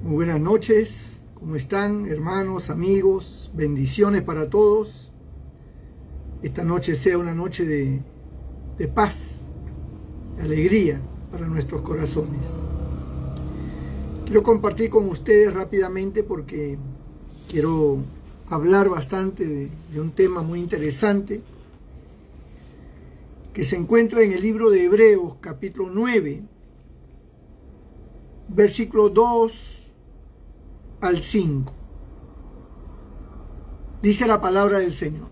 Muy buenas noches, ¿cómo están, hermanos, amigos? Bendiciones para todos. Esta noche sea una noche de paz, de alegría para nuestros corazones. Quiero compartir con ustedes rápidamente porque quiero hablar bastante de un tema muy interesante que se encuentra en el libro de Hebreos, capítulo 9, versículo 2 al 5. Dice la palabra del Señor: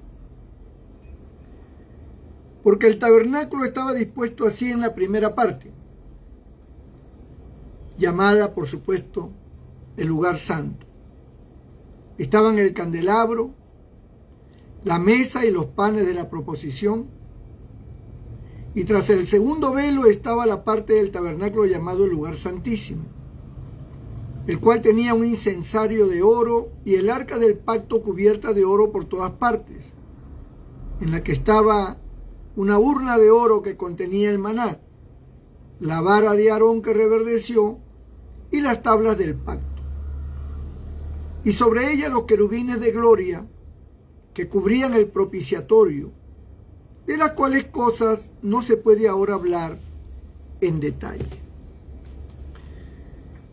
porque el tabernáculo estaba dispuesto así en la primera parte, llamada por supuesto el lugar santo. Estaban el candelabro, la mesa y los panes de la proposición, y tras el segundo velo estaba la parte del tabernáculo llamado el lugar santísimo, el cual tenía un incensario de oro y el arca del pacto cubierta de oro por todas partes, en la que estaba una urna de oro que contenía el maná, la vara de Aarón que reverdeció y las tablas del pacto. Y sobre ella los querubines de gloria que cubrían el propiciatorio, de las cuales cosas no se puede ahora hablar en detalle.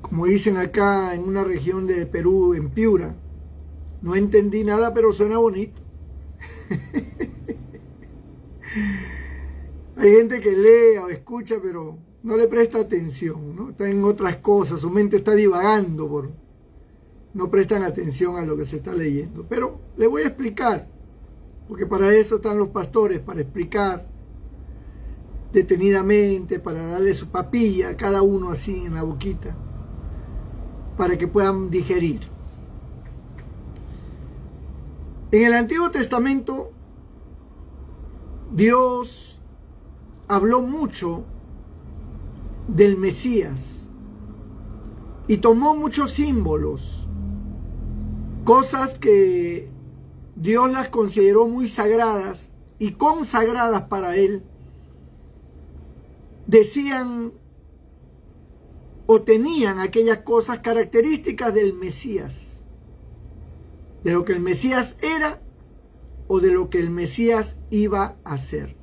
Como dicen acá en una región de Perú, en Piura, no entendí nada, pero suena bonito. Hay gente que lee o escucha, pero no le presta atención, ¿no? Está en otras cosas, su mente está divagando, no prestan atención a lo que se está leyendo. Pero le voy a explicar, porque para eso están los pastores, para explicar detenidamente, para darle su papilla a cada uno así en la boquita, para que puedan digerir. En el Antiguo Testamento, Dios habló mucho del Mesías y tomó muchos símbolos, cosas que Dios las consideró muy sagradas y consagradas para Él. Decían o tenían aquellas cosas características del Mesías, de lo que el Mesías era o de lo que el Mesías iba a ser.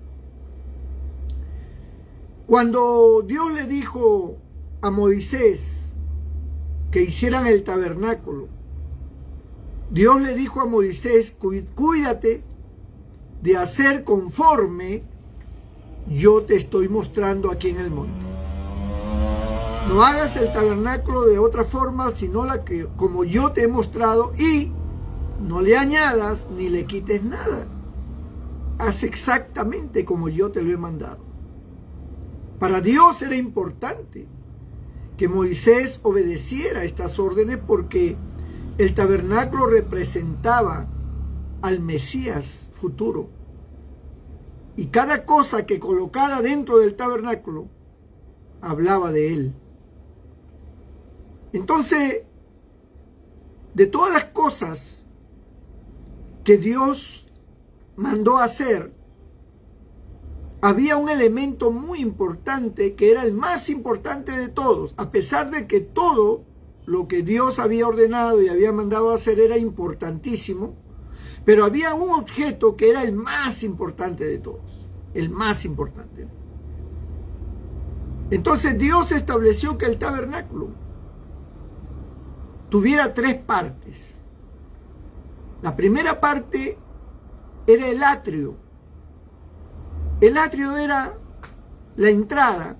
Cuando Dios le dijo a Moisés que hicieran el tabernáculo, Dios le dijo a Moisés: cuídate de hacer conforme yo te estoy mostrando aquí en el monte. No hagas el tabernáculo de otra forma, sino la que como yo te he mostrado, y no le añadas ni le quites nada. Haz exactamente como yo te lo he mandado. Para Dios era importante que Moisés obedeciera estas órdenes porque el tabernáculo representaba al Mesías futuro. Y cada cosa que colocara dentro del tabernáculo hablaba de él. Entonces, de todas las cosas que Dios mandó hacer, había un elemento muy importante que era el más importante de todos, a pesar de que todo lo que Dios había ordenado y había mandado hacer era importantísimo, pero había un objeto que era el más importante de todos, el más importante. Entonces Dios estableció que el tabernáculo tuviera tres partes. La primera parte era el atrio. El atrio era la entrada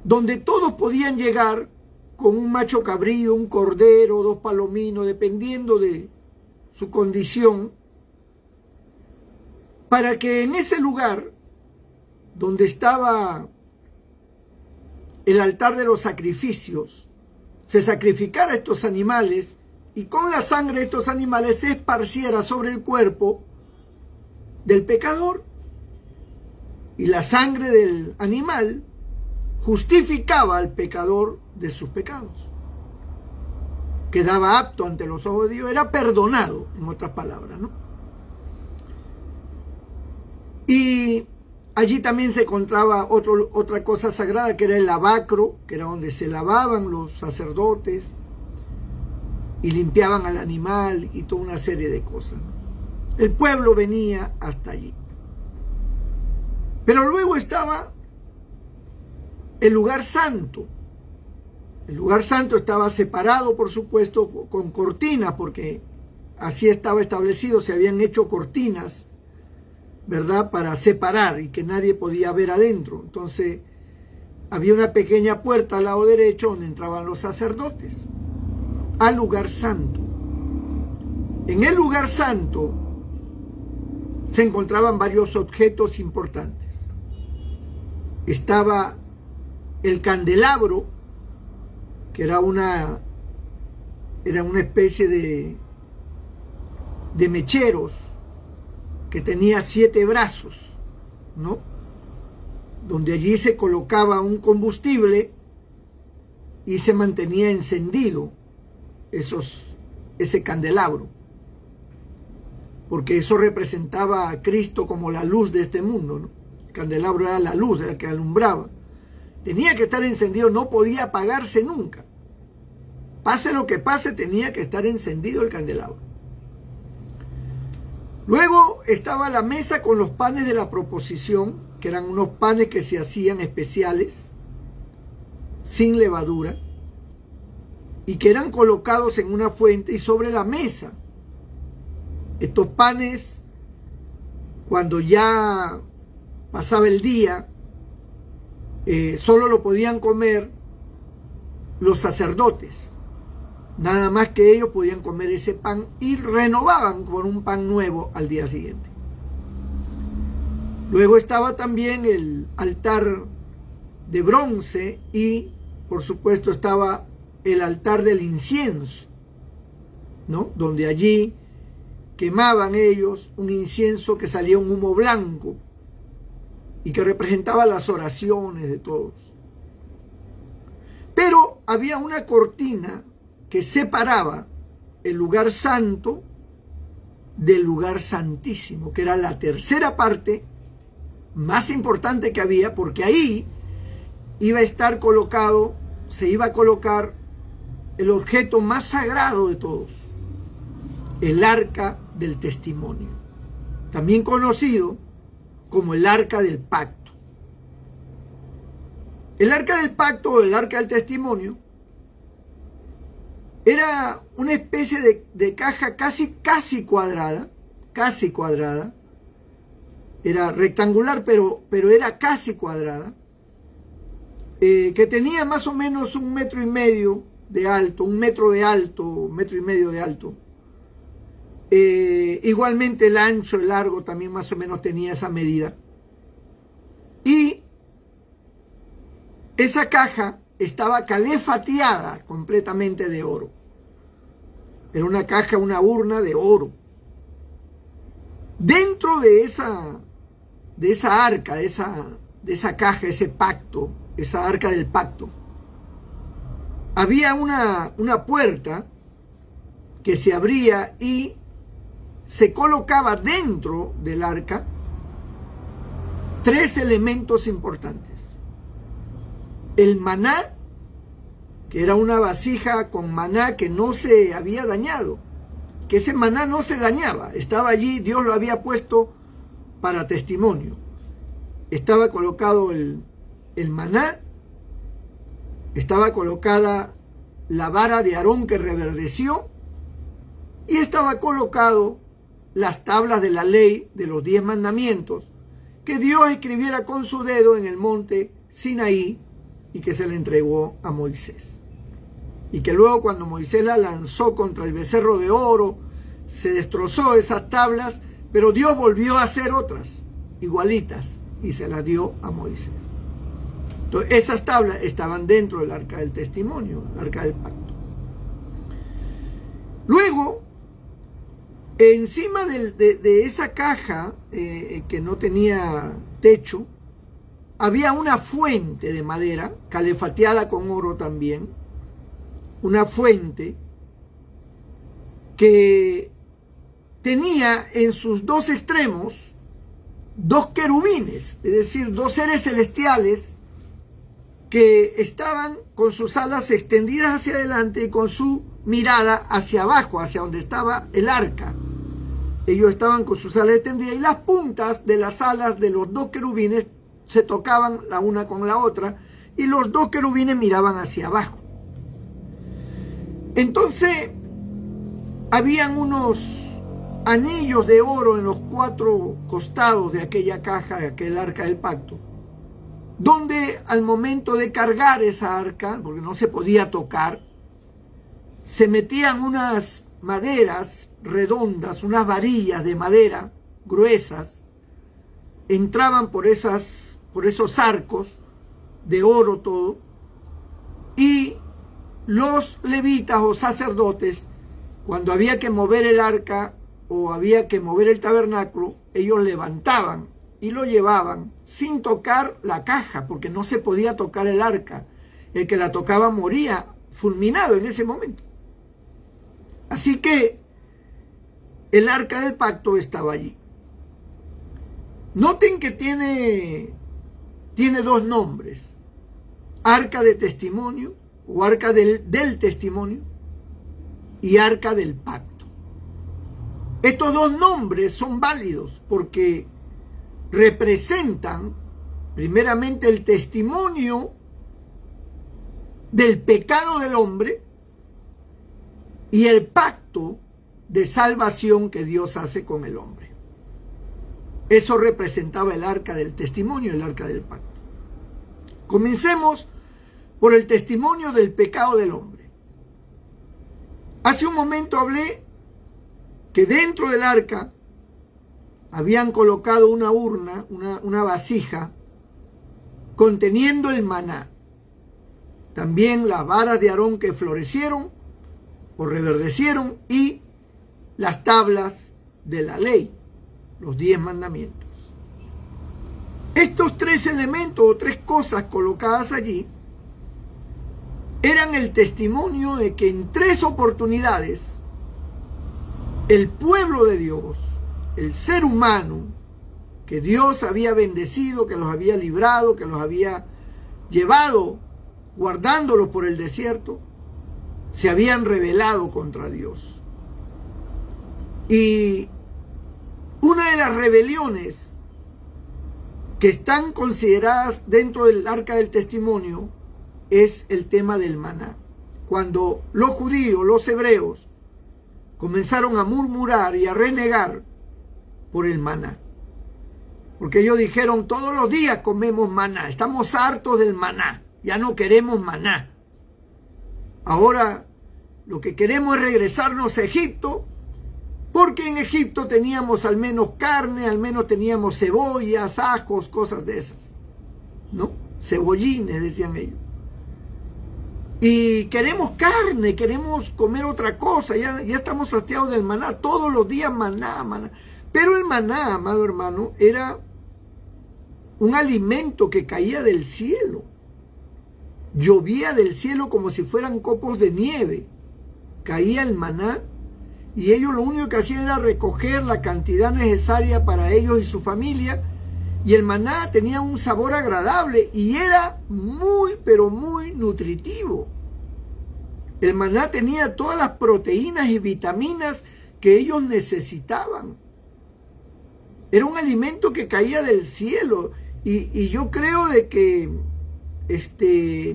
donde todos podían llegar con un macho cabrío, un cordero, dos palominos, dependiendo de su condición, para que en ese lugar donde estaba el altar de los sacrificios, se sacrificara estos animales y con la sangre de estos animales se esparciera sobre el cuerpo del pecador. Y la sangre del animal justificaba al pecador de sus pecados. Quedaba apto ante los ojos de Dios, era perdonado, en otras palabras, ¿no? Y Allí también se encontraba otra cosa sagrada, que era el lavacro, que era donde se lavaban los sacerdotes y limpiaban al animal y toda una serie de cosas. El pueblo venía hasta allí. Pero luego estaba el lugar santo. El lugar santo estaba separado, por supuesto, con cortinas, porque así estaba establecido, se habían hecho cortinas, ¿verdad?, para separar y que nadie podía ver adentro. Entonces, había una pequeña puerta al lado derecho donde entraban los sacerdotes, al lugar santo. En el lugar santo se encontraban varios objetos importantes. Estaba el candelabro, que era una especie de mecheros que tenía 7 brazos, ¿no? Donde allí se colocaba un combustible y se mantenía encendido ese candelabro, porque eso representaba a Cristo como la luz de este mundo, ¿no? El candelabro era la luz, era el que alumbraba. Tenía que estar encendido, no podía apagarse nunca. Pase lo que pase, tenía que estar encendido el candelabro. Luego estaba la mesa con los panes de la proposición, que eran unos panes que se hacían especiales, sin levadura, y que eran colocados en una fuente y sobre la mesa. Estos panes, cuando ya pasaba el día, solo lo podían comer los sacerdotes. Nada más que ellos podían comer ese pan y renovaban con un pan nuevo al día siguiente. Luego estaba también el altar de bronce y, por supuesto, estaba el altar del incienso, ¿no? Donde allí quemaban ellos un incienso que salía un humo blanco y que representaba las oraciones de todos. Pero había una cortina que separaba el lugar santo del lugar santísimo, que era la tercera parte más importante que había, porque ahí iba a estar colocado, se iba a colocar el objeto más sagrado de todos, el arca del testimonio, también conocido como el arca del pacto. El arca del pacto o el arca del testimonio era una especie de caja casi cuadrada, era rectangular, pero era casi cuadrada, que tenía más o menos 1,5 metros de alto, 1 metro de alto, 1,5 metros de alto. Igualmente el ancho, el largo también más o menos tenía esa medida. Y esa caja estaba calefateada completamente de oro. Era una caja, una urna de oro. Dentro de esa arca, de esa caja, ese pacto, esa arca del pacto, había una puerta que se abría y se colocaba dentro del arca 3 elementos importantes. El maná, que era una vasija con maná que no se había dañado, que ese maná no se dañaba, estaba allí, Dios lo había puesto para testimonio. Estaba colocado el maná, estaba colocada la vara de Aarón que reverdeció y estaba colocado las tablas de la ley de los 10 mandamientos que Dios escribiera con su dedo en el monte Sinaí y que se le entregó a Moisés. Y que luego, cuando Moisés la lanzó contra el becerro de oro, se destrozó esas tablas, pero Dios volvió a hacer otras igualitas y se las dio a Moisés. Entonces, esas tablas estaban dentro del arca del testimonio, el arca del pacto. Luego, encima de esa caja que no tenía techo, había una fuente de madera, calefateada con oro también, una fuente que tenía en sus 2 extremos dos querubines, es decir, dos seres celestiales que estaban con sus alas extendidas hacia adelante y con su mirada hacia abajo, hacia donde estaba el arca. Ellos estaban con sus alas extendidas y las puntas de las alas de los dos querubines se tocaban la una con la otra y los dos querubines miraban hacia abajo. Entonces, habían unos anillos de oro en los cuatro costados de aquella caja, de aquel arca del pacto, donde al momento de cargar esa arca, porque no se podía tocar, se metían unas maderas redondas, unas varillas de madera gruesas, entraban por esos arcos de oro todo, y los levitas o sacerdotes, cuando había que mover el arca o había que mover el tabernáculo, ellos levantaban y lo llevaban sin tocar la caja, porque no se podía tocar el arca. El que la tocaba moría fulminado en ese momento. Así que el arca del pacto estaba allí. Noten que tiene dos nombres: arca de testimonio o arca del testimonio y arca del pacto. Estos dos nombres son válidos porque representan primeramente el testimonio del pecado del hombre y el pacto de salvación que Dios hace con el hombre. Eso representaba el arca del testimonio y el arca del pacto. Comencemos por el testimonio del pecado del hombre. Hace un momento hablé que dentro del arca habían colocado una urna, una vasija, conteniendo el maná. También las varas de Aarón que florecieron o reverdecieron y las tablas de la ley, los 10 mandamientos. Estos tres elementos o tres cosas colocadas allí eran el testimonio de que en 3 oportunidades el pueblo de Dios, el ser humano que Dios había bendecido, que los había librado, que los había llevado guardándolos por el desierto, se habían rebelado contra Dios. Y una de las rebeliones que están consideradas dentro del arca del testimonio es el tema del maná. Cuando los judíos, los hebreos, comenzaron a murmurar y a renegar por el maná, porque ellos dijeron: todos los días comemos maná, estamos hartos del maná, ya no queremos maná. Ahora lo que queremos es regresarnos a Egipto, porque en Egipto teníamos al menos carne, al menos teníamos cebollas, ajos, cosas de esas, ¿no? Cebollines, decían ellos. Y queremos carne, queremos comer otra cosa, ya estamos hastiados del maná, todos los días maná, maná. Pero el maná, amado hermano, era un alimento que caía del cielo. Llovía del cielo como si fueran copos de nieve. Caía el maná y ellos lo único que hacían era recoger la cantidad necesaria para ellos y su familia. Y el maná tenía un sabor agradable y era muy, pero muy nutritivo. El maná tenía todas las proteínas y vitaminas que ellos necesitaban. Era un alimento que caía del cielo. Y yo creo de que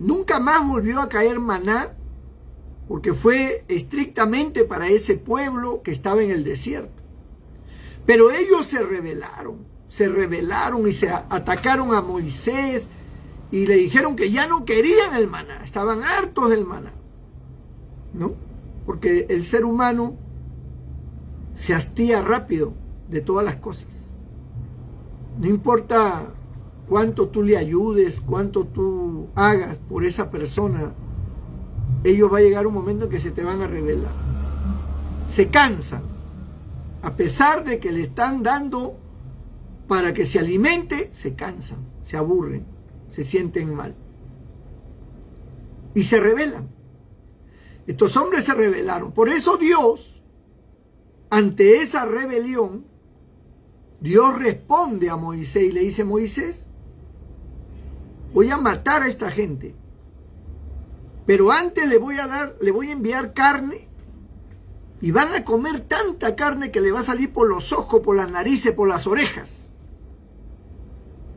nunca más volvió a caer maná, porque fue estrictamente para ese pueblo que estaba en el desierto. Pero ellos se rebelaron y se atacaron a Moisés y le dijeron que ya no querían el maná, estaban hartos del maná, ¿no? Porque el ser humano se hastía rápido de todas las cosas. No importa cuánto tú le ayudes, cuánto tú hagas por esa persona, ellos va a llegar un momento en que se te van a rebelar. Se cansan, a pesar de que le están dando para que se alimente, se cansan, se aburren, se sienten mal y se rebelan. Estos hombres se rebelaron. Por eso Dios, ante esa rebelión, Dios responde a Moisés y le dice: Moisés, voy a matar a esta gente, pero antes le voy a enviar carne, y van a comer tanta carne que le va a salir por los ojos, por las narices, por las orejas.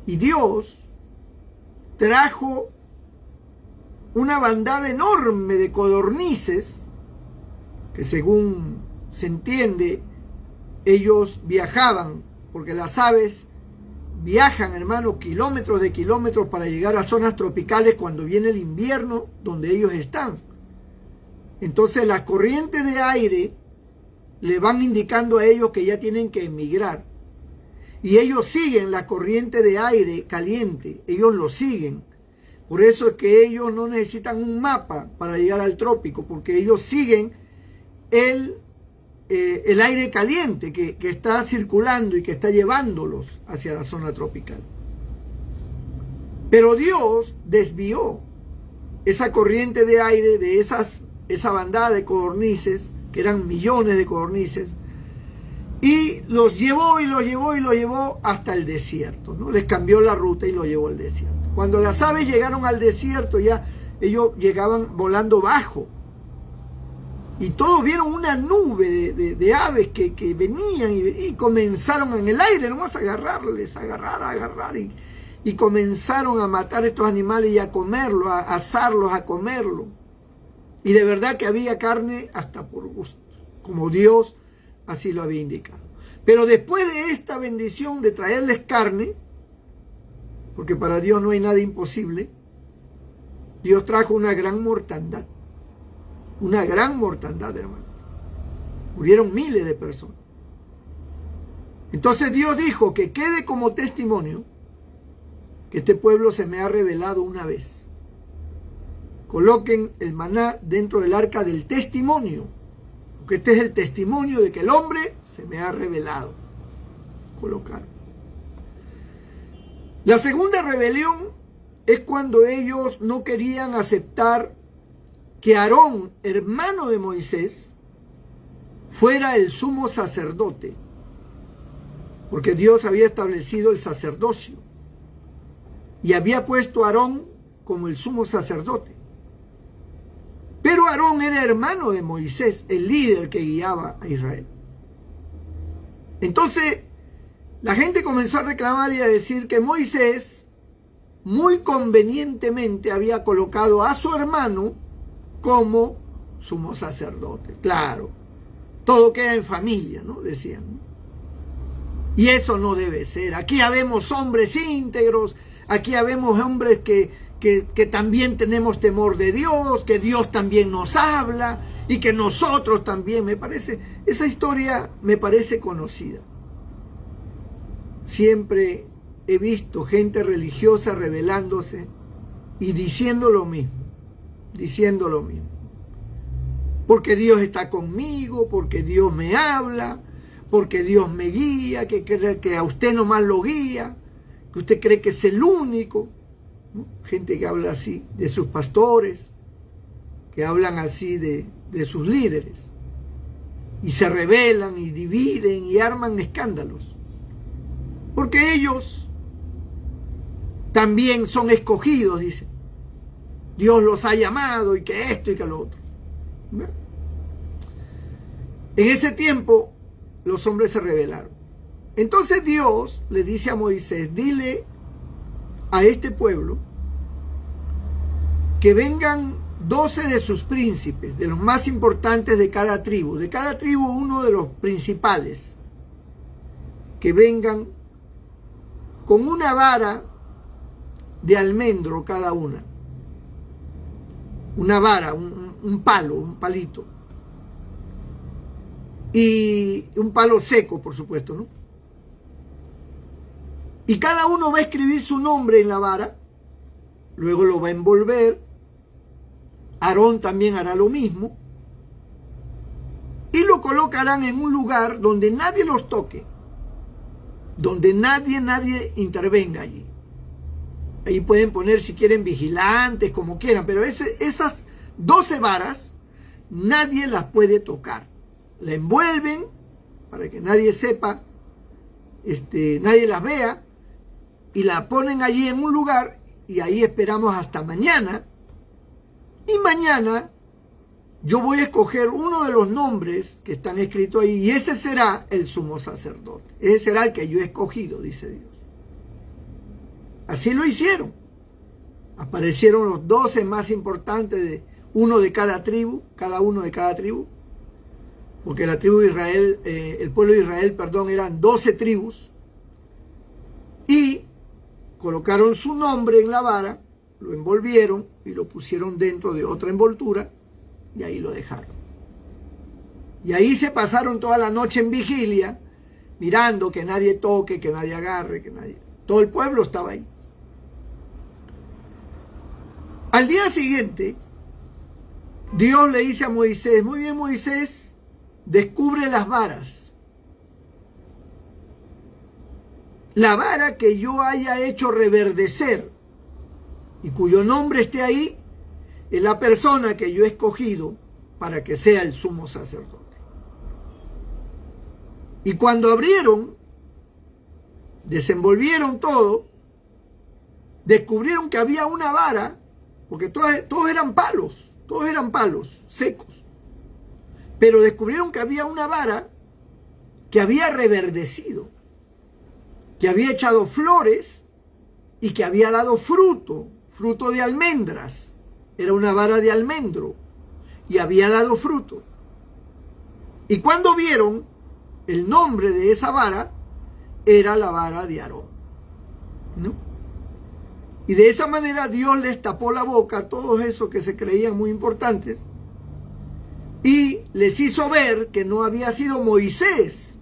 Y Dios trajo una bandada enorme de codornices, que según se entiende, ellos viajaban, porque las aves viajan, hermano, kilómetros de kilómetros para llegar a zonas tropicales cuando viene el invierno donde ellos están. Entonces las corrientes de aire le van indicando a ellos que ya tienen que emigrar. Y ellos siguen la corriente de aire caliente, ellos lo siguen. Por eso es que ellos no necesitan un mapa para llegar al trópico, porque ellos siguen el aire caliente que está circulando y que está llevándolos hacia la zona tropical. Pero Dios desvió esa corriente de aire de esa bandada de codornices, que eran millones de codornices, y los llevó y los llevó y los llevó hasta el desierto, ¿no? Les cambió la ruta y los llevó al desierto. Cuando las aves llegaron al desierto, ya ellos llegaban volando bajo, y todos vieron una nube de aves que venían y comenzaron en el aire nomás a agarrarles, a agarrar, y comenzaron a matar estos animales y a comerlos, a asarlos, a comerlos. Y de verdad que había carne hasta por gusto, como Dios así lo había indicado. Pero después de esta bendición de traerles carne, porque para Dios no hay nada imposible, Dios trajo una gran mortandad. Una gran mortandad, hermano. Murieron miles de personas. Entonces Dios dijo que quede como testimonio que este pueblo se me ha revelado una vez. Coloquen el maná dentro del arca del testimonio, porque este es el testimonio de que el hombre se me ha revelado. Colocar. La segunda rebelión es cuando ellos no querían aceptar que Aarón, hermano de Moisés, fuera el sumo sacerdote, porque Dios había establecido el sacerdocio y había puesto a Aarón como el sumo sacerdote. Pero Aarón era hermano de Moisés, el líder que guiaba a Israel. Entonces, la gente comenzó a reclamar y a decir que Moisés muy convenientemente había colocado a su hermano como sumo sacerdote. Claro, todo queda en familia, ¿no? Decían, ¿no? Y eso no debe ser. Aquí habemos hombres íntegros, aquí habemos hombres que también tenemos temor de Dios, que Dios también nos habla y que nosotros también, esa historia me parece conocida. Siempre he visto gente religiosa rebelándose y diciendo lo mismo. Porque Dios está conmigo, porque Dios me habla, porque Dios me guía, que a usted nomás lo guía, que usted cree que es el único, ¿no? Gente que habla así de sus pastores, que hablan así de sus líderes, y se rebelan y dividen y arman escándalos, porque ellos también son escogidos, dicen. Dios los ha llamado y que esto y que lo otro. ¿No? En ese tiempo los hombres se rebelaron. Entonces Dios le dice a Moisés: dile a este pueblo que vengan 12 de sus príncipes, de los más importantes de cada tribu uno de los principales, que vengan con una vara de almendro cada una. Una vara, un palo, un palito. Y un palo seco, por supuesto, ¿no? Y cada uno va a escribir su nombre en la vara, luego lo va a envolver. Aarón también hará lo mismo. Y lo colocarán en un lugar donde nadie los toque, donde nadie intervenga allí. Ahí pueden poner, si quieren, vigilantes, como quieran, pero esas 12 varas nadie las puede tocar. La envuelven para que nadie sepa nadie las vea, y la ponen allí en un lugar, y ahí esperamos hasta mañana, y mañana yo voy a escoger uno de los nombres que están escritos ahí, y ese será el sumo sacerdote, ese será el que yo he escogido, dice Dios. Así lo hicieron. Aparecieron los 12 más importantes, uno de cada tribu, cada uno de cada tribu, porque la tribu de Israel, el pueblo de Israel, perdón, eran 12 tribus, y colocaron su nombre en la vara, lo envolvieron y lo pusieron dentro de otra envoltura, y ahí lo dejaron. Y ahí se pasaron toda la noche en vigilia, mirando que nadie toque, que nadie agarre, que nadie... Todo el pueblo estaba ahí. Al día siguiente, Dios le dice a Moisés: muy bien, Moisés, descubre las varas. La vara que yo haya hecho reverdecer y cuyo nombre esté ahí, es la persona que yo he escogido para que sea el sumo sacerdote. Y cuando abrieron, desenvolvieron todo, descubrieron que había una vara, porque todos eran palos secos, pero descubrieron que había una vara que había reverdecido, que había echado flores y que había dado fruto de almendras. Era una vara de almendro y había dado fruto. Y cuando vieron, el nombre de esa vara era la vara de Aarón, ¿no? Y de esa manera Dios les tapó la boca a todos esos que se creían muy importantes y les hizo ver que no había sido Moisés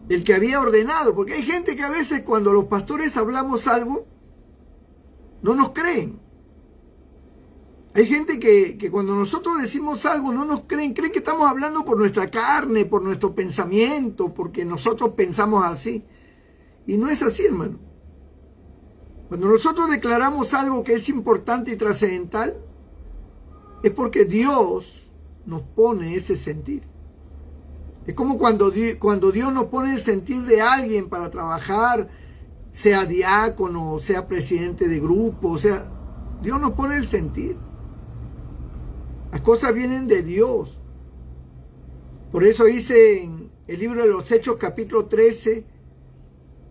el que había ordenado, porque hay gente que a veces cuando los pastores hablamos algo no nos creen. Hay gente que cuando nosotros decimos algo no nos creen que estamos hablando por nuestra carne, por nuestro pensamiento, porque nosotros pensamos así. Y no es así, hermano. Cuando nosotros declaramos algo que es importante y trascendental, es porque Dios nos pone ese sentir. Es como cuando Dios nos pone el sentir de alguien para trabajar, sea diácono, sea presidente de grupo, Dios nos pone el sentir. Las cosas vienen de Dios. Por eso dice en el libro de los Hechos, capítulo 13,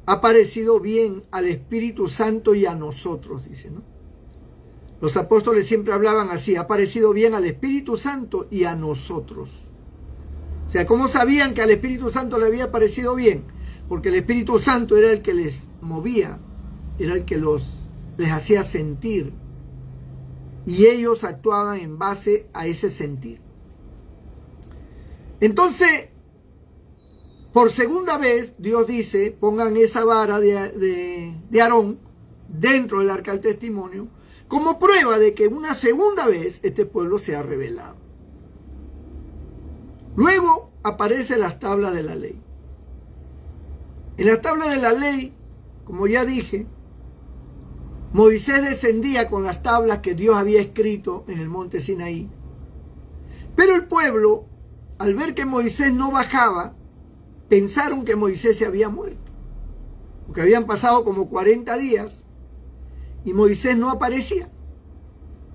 ha parecido bien al Espíritu Santo y a nosotros, dice, ¿no? Los apóstoles siempre hablaban así: ha parecido bien al Espíritu Santo y a nosotros. O sea, ¿cómo sabían que al Espíritu Santo le había parecido bien? Porque el Espíritu Santo era el que les movía, era el que les hacía sentir. Y ellos actuaban en base a ese sentir. Entonces, por segunda vez, Dios dice: pongan esa vara de Aarón dentro del arca del testimonio, como prueba de que una segunda vez este pueblo se ha rebelado. Luego aparecen las tablas de la ley. En las tablas de la ley, como ya dije, Moisés descendía con las tablas que Dios había escrito en el monte Sinaí. Pero el pueblo, al ver que Moisés no bajaba, pensaron que Moisés se había muerto, porque habían pasado como 40 días y Moisés no aparecía.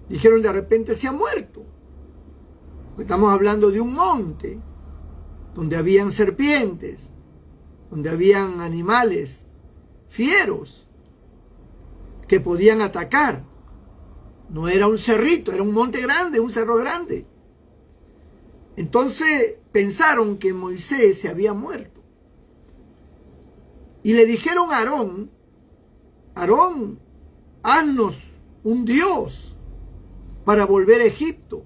Dijeron: de repente se ha muerto, porque estamos hablando de un monte donde habían serpientes, donde habían animales fieros que podían atacar. No era un cerrito, era un monte grande, un cerro grande. Entonces pensaron que Moisés se había muerto. Y le dijeron a Aarón: Aarón, haznos un dios para volver a Egipto.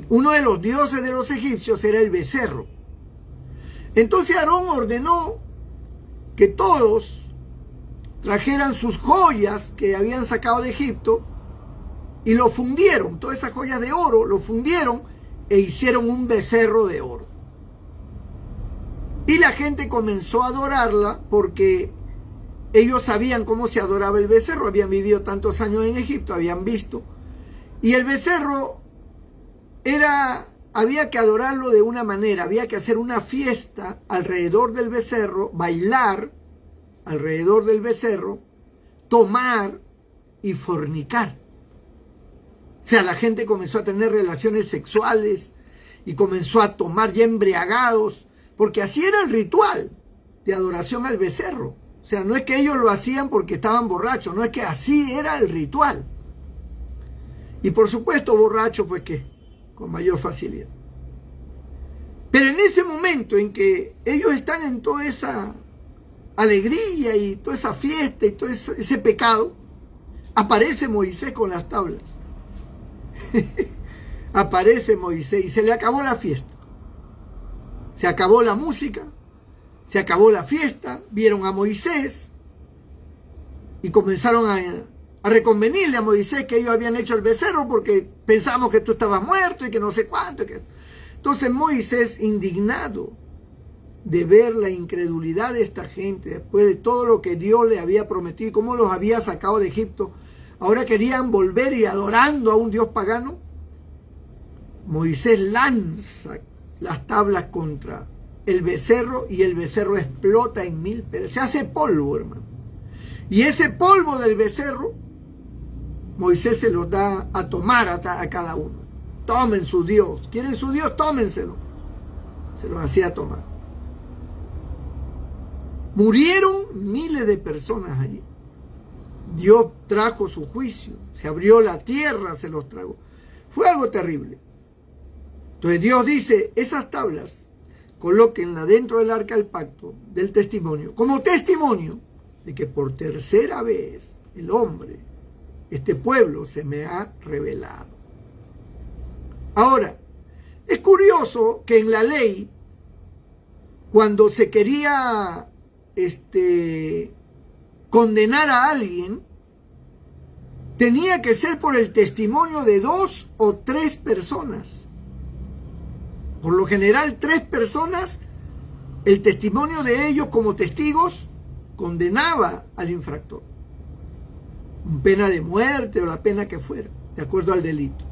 Uno de los dioses de los egipcios era el becerro. Entonces Aarón ordenó que todos trajeran sus joyas que habían sacado de Egipto y lo fundieron. Todas esas joyas de oro lo fundieron e hicieron un becerro de oro. Y la gente comenzó a adorarla porque ellos sabían cómo se adoraba el becerro. Habían vivido tantos años en Egipto, habían visto. Y el becerro era había que adorarlo de una manera, había que hacer una fiesta alrededor del becerro, bailar alrededor del becerro, tomar y fornicar. O sea, la gente comenzó a tener relaciones sexuales y comenzó a tomar ya embriagados, porque así era el ritual de adoración al becerro. O sea, no es que ellos lo hacían porque estaban borrachos, no, es que así era el ritual. Y por supuesto borrachos, pues que con mayor facilidad. Pero en ese momento en que ellos están en toda esa alegría y toda esa fiesta y todo ese pecado, aparece Moisés con las tablas. Aparece Moisés y se le acabó la fiesta. Se acabó la música, se acabó la fiesta, vieron a Moisés y comenzaron a reconvenirle a Moisés que ellos habían hecho el becerro porque pensamos que tú estabas muerto y que no sé cuánto. Entonces Moisés, indignado de ver la incredulidad de esta gente, después de todo lo que Dios le había prometido y cómo los había sacado de Egipto, ahora querían volver y adorando a un Dios pagano. Moisés lanza las tablas contra el becerro y el becerro explota en 1000 pedazos. Se hace polvo, hermano. Y ese polvo del becerro, Moisés se los da a tomar a cada uno. Tomen su Dios. ¿Quieren su Dios? Tómenselo. Se los hacía tomar. Murieron miles de personas allí. Dios trajo su juicio. Se abrió la tierra, se los tragó. Fue algo terrible. Entonces Dios dice, esas tablas, colóquenla dentro del arca del pacto, del testimonio, como testimonio de que por tercera vez el hombre, este pueblo, se me ha revelado. Ahora, es curioso que en la ley, cuando se quería condenar a alguien, tenía que ser por el testimonio de 2 o 3 personas. Por lo general, 3 personas, el testimonio de ellos como testigos condenaba al infractor. Pena de muerte o la pena que fuera, de acuerdo al delito.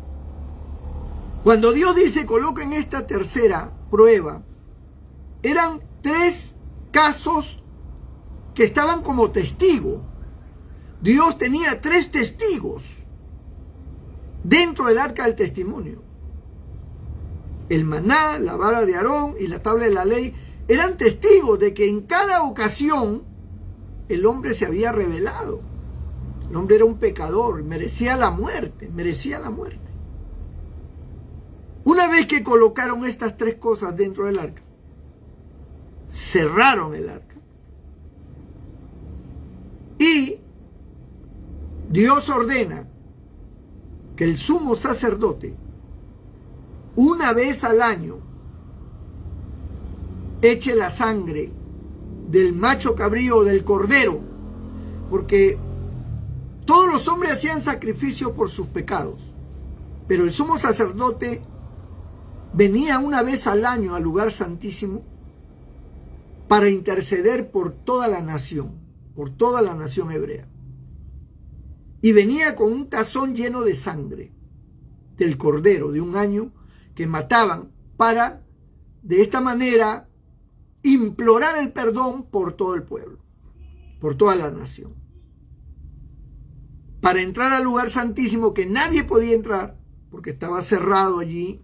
Cuando Dios dice, coloquen esta tercera prueba, eran 3 casos que estaban como testigo. Dios tenía 3 testigos dentro del arca del testimonio. El maná, la vara de Aarón y la tabla de la ley eran testigos de que en cada ocasión el hombre se había rebelado. El hombre era un pecador, merecía la muerte, Una vez que colocaron estas 3 cosas dentro del arca, cerraron el arca. Y Dios ordena que el sumo sacerdote, una vez al año, eche la sangre del macho cabrío o del cordero, porque todos los hombres hacían sacrificio por sus pecados, pero el sumo sacerdote venía una vez al año al lugar santísimo para interceder por toda la nación hebrea. Y venía con un tazón lleno de sangre del cordero de un año que mataban para, de esta manera, implorar el perdón por todo el pueblo, por toda la nación. Para entrar al lugar santísimo, que nadie podía entrar porque estaba cerrado allí,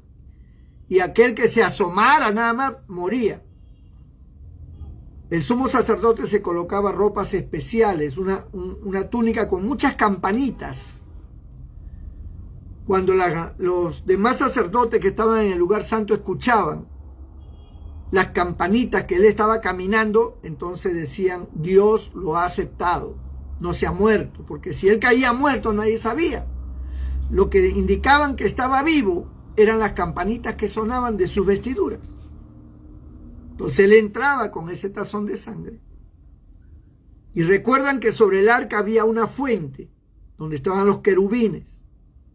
y aquel que se asomara nada más moría. El sumo sacerdote se colocaba ropas especiales, una túnica con muchas campanitas. Cuando los demás sacerdotes que estaban en el lugar santo escuchaban las campanitas que él estaba caminando, entonces decían, Dios lo ha aceptado, no se ha muerto, porque si él caía muerto nadie sabía. Lo que indicaban que estaba vivo eran las campanitas que sonaban de sus vestiduras. Entonces él entraba con ese tazón de sangre. Y recuerdan que sobre el arca había una fuente donde estaban los querubines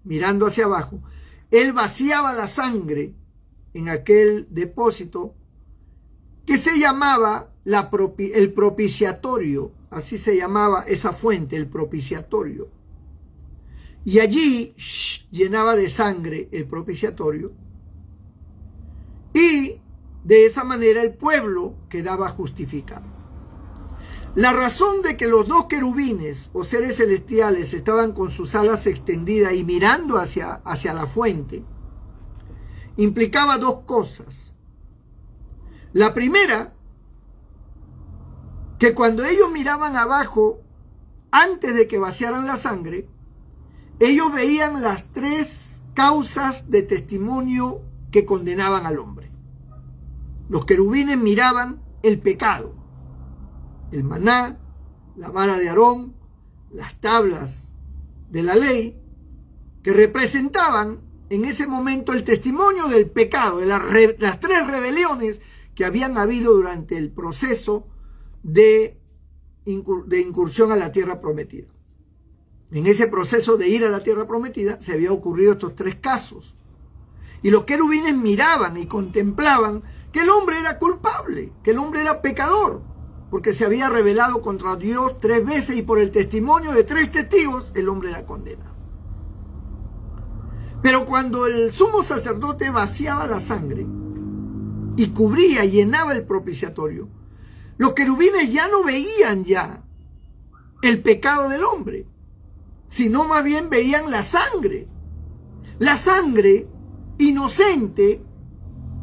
mirando hacia abajo. Él vaciaba la sangre en aquel depósito que se llamaba el propiciatorio. Así se llamaba esa fuente, el propiciatorio. Y allí llenaba de sangre el propiciatorio. De esa manera el pueblo quedaba justificado. La razón de que los dos querubines o seres celestiales estaban con sus alas extendidas y mirando hacia la fuente implicaba dos cosas. La primera, que cuando ellos miraban abajo, antes de que vaciaran la sangre, ellos veían las tres causas de testimonio que condenaban al hombre. Los querubines miraban el pecado, el maná, la vara de Aarón, las tablas de la ley, que representaban en ese momento el testimonio del pecado, de las tres rebeliones que habían habido durante el proceso de incursión a la tierra prometida. En ese proceso de ir a la tierra prometida se habían ocurrido estos tres casos. Y los querubines miraban y contemplaban que el hombre era culpable, que el hombre era pecador, porque se había rebelado contra Dios 3 veces y por el testimonio de 3 testigos el hombre era condenado. Pero cuando el sumo sacerdote vaciaba la sangre y cubría y llenaba el propiciatorio, los querubines ya no veían ya el pecado del hombre, sino más bien veían la sangre inocente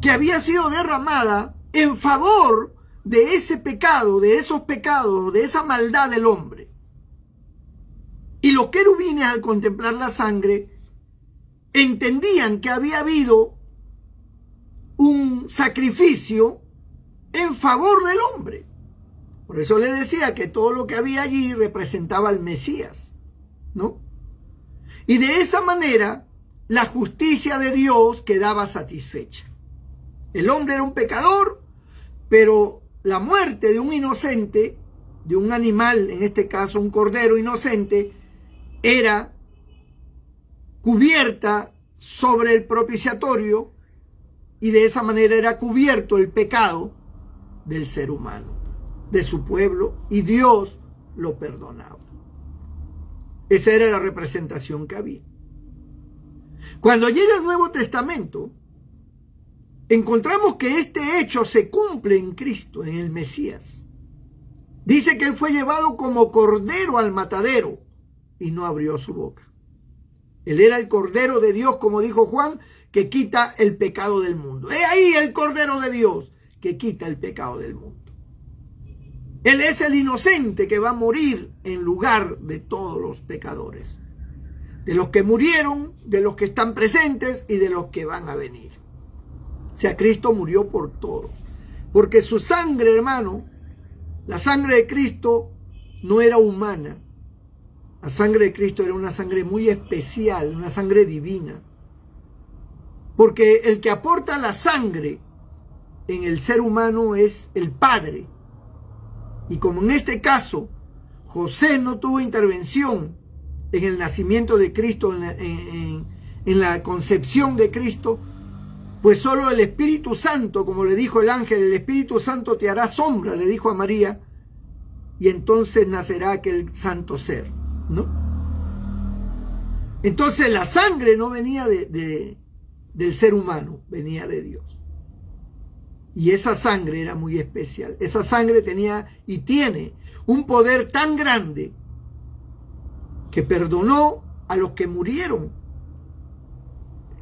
que había sido derramada en favor de ese pecado, de esos pecados, de esa maldad del hombre. Y los querubines, al contemplar la sangre, entendían que había habido un sacrificio en favor del hombre. Por eso le decía que todo lo que había allí representaba al Mesías, ¿no? Y de esa manera la justicia de Dios quedaba satisfecha. El hombre era un pecador, pero la muerte de un inocente, de un animal, en este caso un cordero inocente, era cubierta sobre el propiciatorio y de esa manera era cubierto el pecado del ser humano, de su pueblo, y Dios lo perdonaba. Esa era la representación que había. Cuando llega el Nuevo Testamento, encontramos que este hecho se cumple en Cristo, en el Mesías. Dice que Él fue llevado como cordero al matadero y no abrió su boca. Él era el Cordero de Dios, como dijo Juan, que quita el pecado del mundo. He ahí el Cordero de Dios que quita el pecado del mundo. Él es el inocente que va a morir en lugar de todos los pecadores, de los que murieron, de los que están presentes y de los que van a venir. O sea, Cristo murió por todos, porque su sangre, hermano, la sangre de Cristo no era humana. La sangre de Cristo era una sangre muy especial, una sangre divina. Porque el que aporta la sangre en el ser humano es el Padre. Y como en este caso José no tuvo intervención en el nacimiento de Cristo, en la concepción de Cristo, pues solo el Espíritu Santo, como le dijo el ángel, el Espíritu Santo te hará sombra, le dijo a María, y entonces nacerá aquel santo ser, ¿no? Entonces la sangre no venía del ser humano, venía de Dios. Y esa sangre era muy especial. Esa sangre tenía y tiene un poder tan grande que perdonó a los que murieron,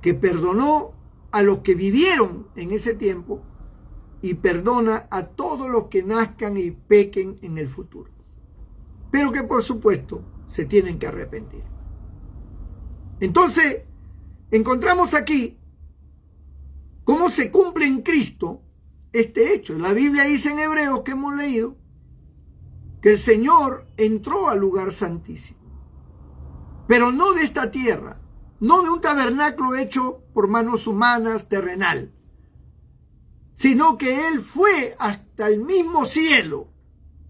que perdonó a los que vivieron en ese tiempo y perdona a todos los que nazcan y pequen en el futuro. Pero que por supuesto se tienen que arrepentir. Entonces, encontramos aquí cómo se cumple en Cristo este hecho. La Biblia dice en Hebreos, que hemos leído, que el Señor entró al lugar santísimo, pero no de esta tierra, no de un tabernáculo hecho por manos humanas, terrenal, sino que Él fue hasta el mismo cielo,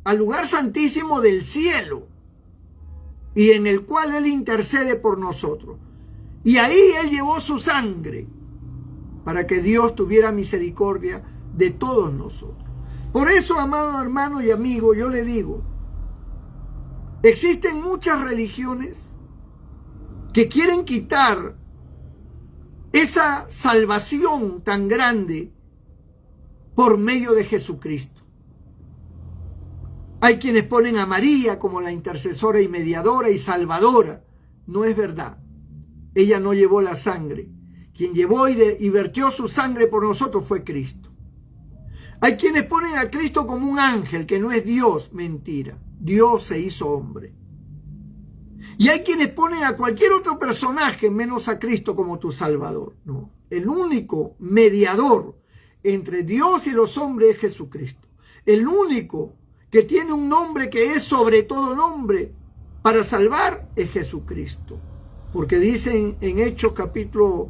al lugar santísimo del cielo, y en el cual Él intercede por nosotros. Y ahí Él llevó su sangre para que Dios tuviera misericordia de todos nosotros. Por eso, amado hermano y amigo, yo le digo, existen muchas religiones que quieren quitar esa salvación tan grande por medio de Jesucristo. Hay quienes ponen a María como la intercesora y mediadora y salvadora. No es verdad. Ella no llevó la sangre. Quien llevó y vertió su sangre por nosotros fue Cristo. Hay quienes ponen a Cristo como un ángel, que no es Dios. Mentira. Dios se hizo hombre. Y hay quienes ponen a cualquier otro personaje menos a Cristo como tu Salvador. No. El único mediador entre Dios y los hombres es Jesucristo. El único que tiene un nombre que es sobre todo nombre para salvar es Jesucristo. Porque dicen en Hechos capítulo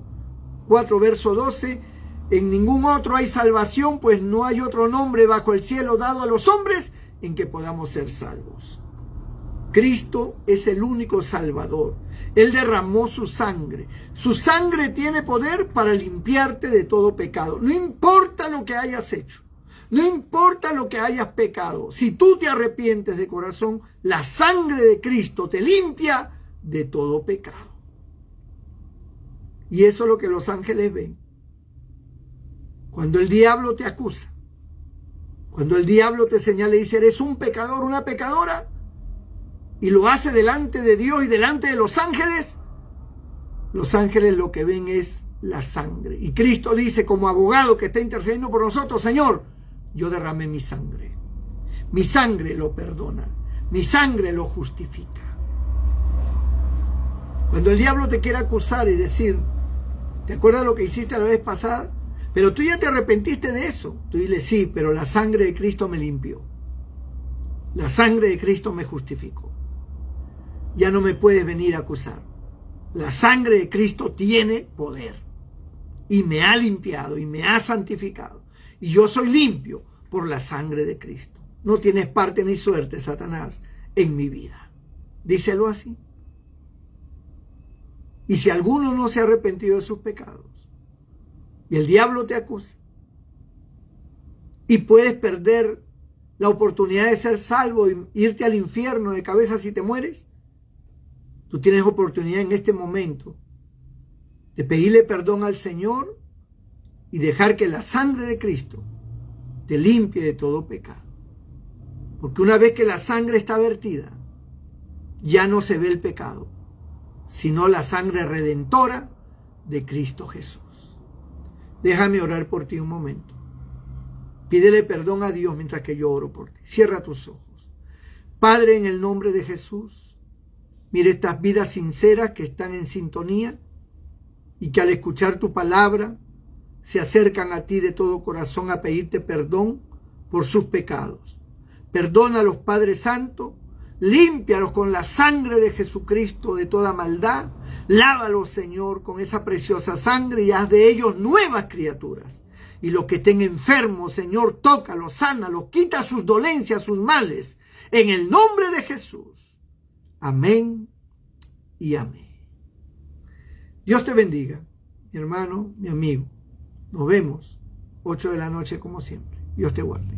4, verso 12, en ningún otro hay salvación, pues no hay otro nombre bajo el cielo dado a los hombres en que podamos ser salvos. Cristo es el único Salvador. Él derramó su sangre. Su sangre tiene poder para limpiarte de todo pecado. No importa lo que hayas hecho. No importa lo que hayas pecado. Si tú te arrepientes de corazón, la sangre de Cristo te limpia de todo pecado. Y eso es lo que los ángeles ven. Cuando el diablo te acusa, cuando el diablo te señala y dice, eres un pecador, una pecadora, y lo hace delante de Dios y delante de los ángeles lo que ven es la sangre. Y Cristo dice, como abogado que está intercediendo por nosotros, Señor, yo derramé mi sangre. Mi sangre lo perdona. Mi sangre lo justifica. Cuando el diablo te quiere acusar y decir, ¿te acuerdas lo que hiciste la vez pasada? Pero tú ya te arrepentiste de eso. Tú dile, sí, pero la sangre de Cristo me limpió. La sangre de Cristo me justificó. Ya no me puedes venir a acusar. La sangre de Cristo tiene poder. Y me ha limpiado y me ha santificado. Y yo soy limpio por la sangre de Cristo. No tienes parte ni suerte, Satanás, en mi vida. Díselo así. Y si alguno no se ha arrepentido de sus pecados, y el diablo te acusa, y puedes perder la oportunidad de ser salvo y irte al infierno de cabeza si te mueres, tú tienes oportunidad en este momento de pedirle perdón al Señor y dejar que la sangre de Cristo te limpie de todo pecado. Porque una vez que la sangre está vertida, ya no se ve el pecado, sino la sangre redentora de Cristo Jesús. Déjame orar por ti un momento. Pídele perdón a Dios mientras que yo oro por ti. Cierra tus ojos. Padre, en el nombre de Jesús, mire estas vidas sinceras que están en sintonía y que al escuchar tu palabra se acercan a ti de todo corazón a pedirte perdón por sus pecados. Perdónalos, Padre Santo. Límpialos con la sangre de Jesucristo de toda maldad. Lávalos, Señor, con esa preciosa sangre y haz de ellos nuevas criaturas. Y los que estén enfermos, Señor, tócalos, sánalos, quita sus dolencias, sus males. En el nombre de Jesús. Amén y amén. Dios te bendiga, mi hermano, mi amigo. Nos vemos 8 de la noche como siempre. Dios te guarde.